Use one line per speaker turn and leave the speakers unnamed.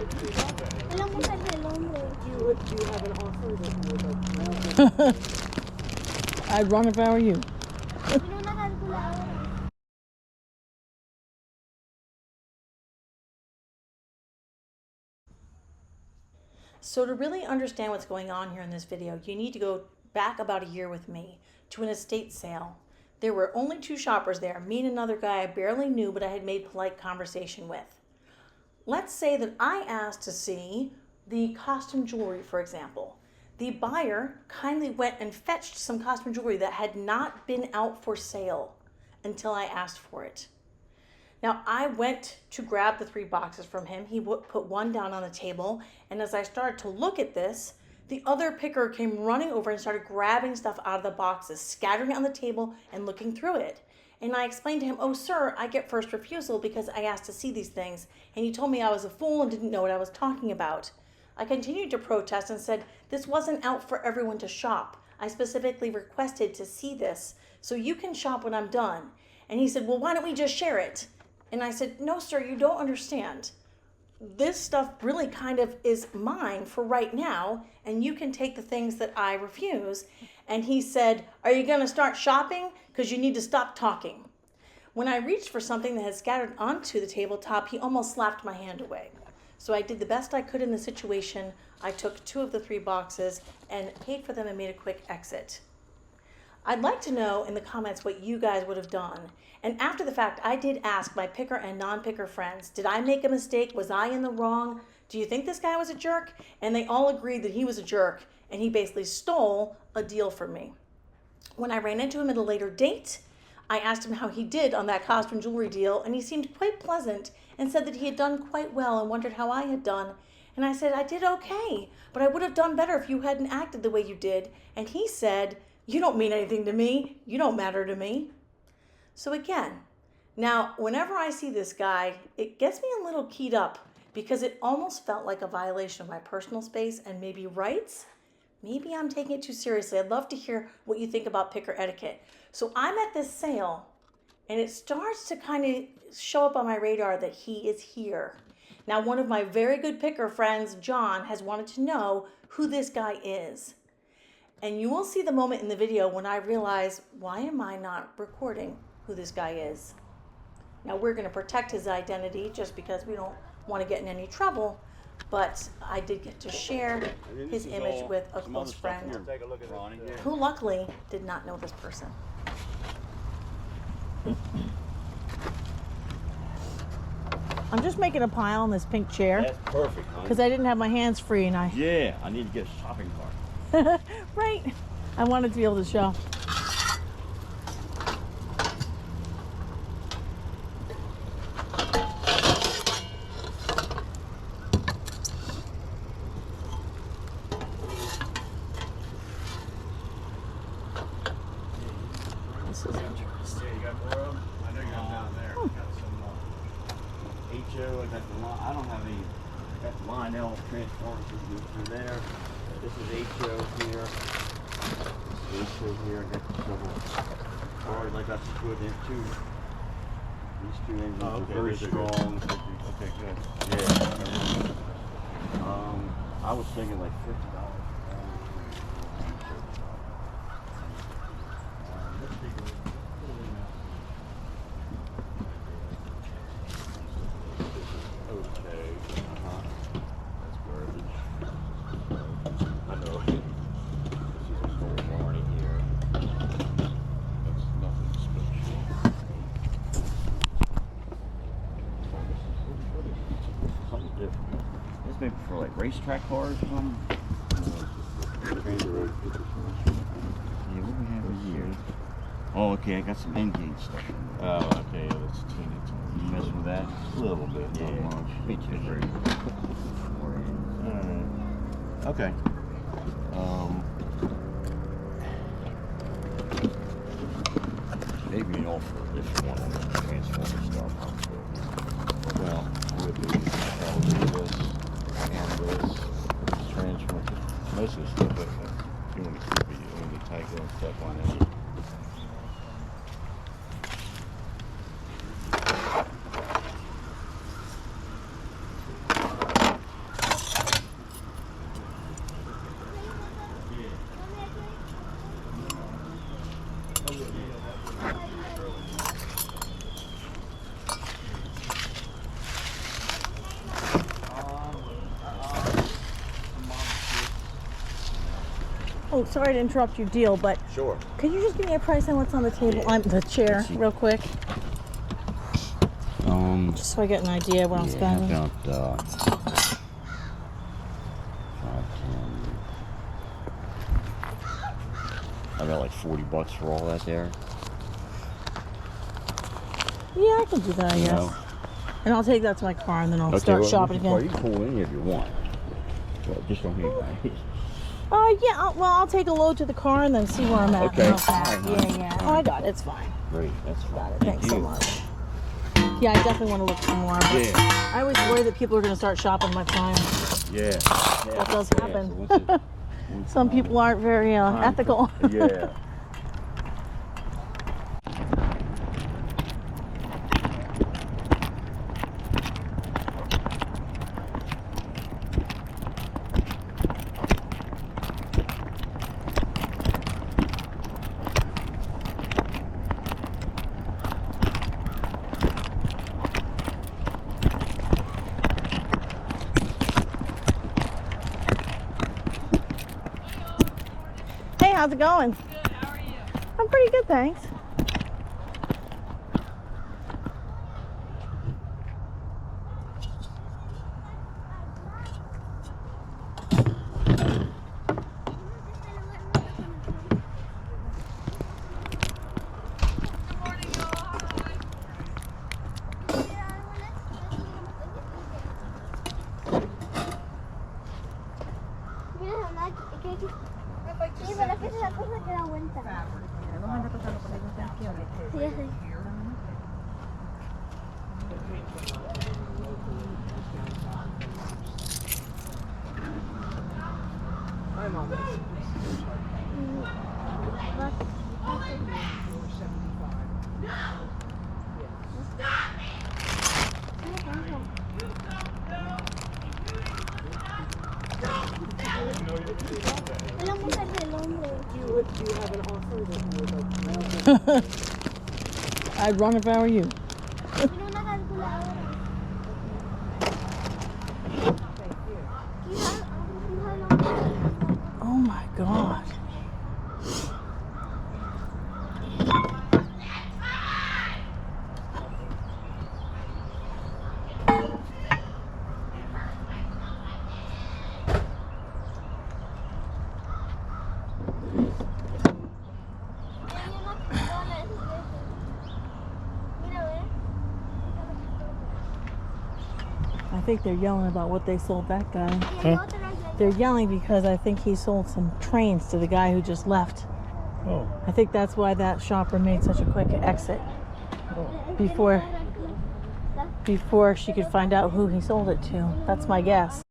Do you have an offer that you would like?
I'd run if I were you. So to really understand what's going on here in this video, you need to go back about a year with me to an estate sale. There were only two shoppers there, me and another guy I barely knew, but I had made polite conversation with. Let's say that I asked to see the costume jewelry, for example. The buyer kindly went and fetched some costume jewelry that had not been out for sale until I asked for it. Now, I went to grab the 3 boxes from him. He put one down on the table, and as I started to look at this, the other picker came running over and started grabbing stuff out of the boxes, scattering it on the table and looking through it. And I explained to him, "Oh, sir, I get first refusal because I asked to see these things." And he told me I was a fool and didn't know what I was talking about. I continued to protest and said, "This wasn't out for everyone to shop. I specifically requested to see this, so you can shop when I'm done." And he said, "Well, why don't we just share it?" And I said, "No, sir, you don't understand. This stuff really kind of is mine for right now, and you can take the things that I refuse." And he said, "Are you going to start shopping? Because you need to stop talking." When I reached for something that had scattered onto the tabletop, he almost slapped my hand away. So I did the best I could in the situation. I took 2 of the 3 boxes and paid for them and made a quick exit. I'd like to know in the comments what you guys would have done. And after the fact, I did ask my picker and non-picker friends, did I make a mistake? Was I in the wrong? Do you think this guy was a jerk? And they all agreed that he was a jerk, and he basically stole a deal from me. When I ran into him at a later date, I asked him how he did on that costume jewelry deal, and he seemed quite pleasant and said that he had done quite well and wondered how I had done. And I said, "I did okay, but I would have done better if you hadn't acted the way you did." And he said, "You don't mean anything to me. You don't matter to me." So again, now whenever I see this guy, it gets me a little keyed up because it almost felt like a violation of my personal space and maybe rights. Maybe I'm taking it too seriously. I'd love to hear what you think about picker etiquette. So I'm at this sale and it starts to kind of show up on my radar that he is here. Now, one of my very good picker friends, John, has wanted to know who this guy is. And you will see the moment in the video when I realize, why am I not recording who this guy is? Now, we're going to protect his identity just because we don't want to get in any trouble, but I did get to share his image with a close friend who luckily did not know this person. I'm just making a pile on this pink chair.
That's perfect, honey.
Because I didn't have my hands free and
Yeah, I need to get a shopping cart.
Right. I wanted to be able to show. This is interesting.
Yeah, you got more of them? I know you got down there. You got some HO, I got the line. I don't have any. I got Lionel transformers through there. This is HO here. This is HO here. I got several cars. I got some good in too. These 2 engines are very strong. Okay, good. Yeah. I was thinking like $50. Maybe for like racetrack cars or something. Yeah, what do we have here? Oh, okay, I got some engage stuff.
Oh, okay, yeah, that's teeny tiny.
You messing with that?
A little bit,
Yeah.
not much.
Me too.
Alright. Okay.
Maybe an offer if you want to transform stuff.
Well, with this and this transfer, most of the stuff, if you want to keep it, you want to take that stuff on it.
Oh, sorry to interrupt your deal, but
Sure.
could you just give me a price on what's on the table?
Yeah.
On the chair,
Let's see.
real quick, just so I get an idea of what I'm spending.
About 5, 10. I got like $40 for all that there.
Yeah, I can do that, I guess.
No.
And I'll take that to my car, and then I'll start shopping
Well,
again.
you can pull any if you want. Well, just don't hit me.
Yeah. I'll take a load to the car and then see where I'm at.
Okay.
Real fast.
All right,
Yeah. Oh, I got it. It's fine.
Great, that's fine.
Thanks so much. Yeah, I definitely want to look some more. But
Yeah.
I always worry that people are going to start shopping my time.
Yeah.
That does
Yeah,
happen.
so once
Some people aren't very ethical.
Yeah.
Hey, how's it going?
Good, how are you?
I'm pretty good, thanks.
Good morning, y'all. Hi.
Sí, pero es que esa cosa que da vuelta. Sí, así.
I'm on this.
Es la mujer del hombre.
Do you have an offer that you would like to
I'd run if I were you.
Tiene una calculadora.
Oh my God. I think they're yelling about what they sold that guy. They're yelling because I think he sold some trains to the guy who just left.
Oh.
I think that's why that shopper made such a quick exit before she could find out who he sold it to. That's my guess.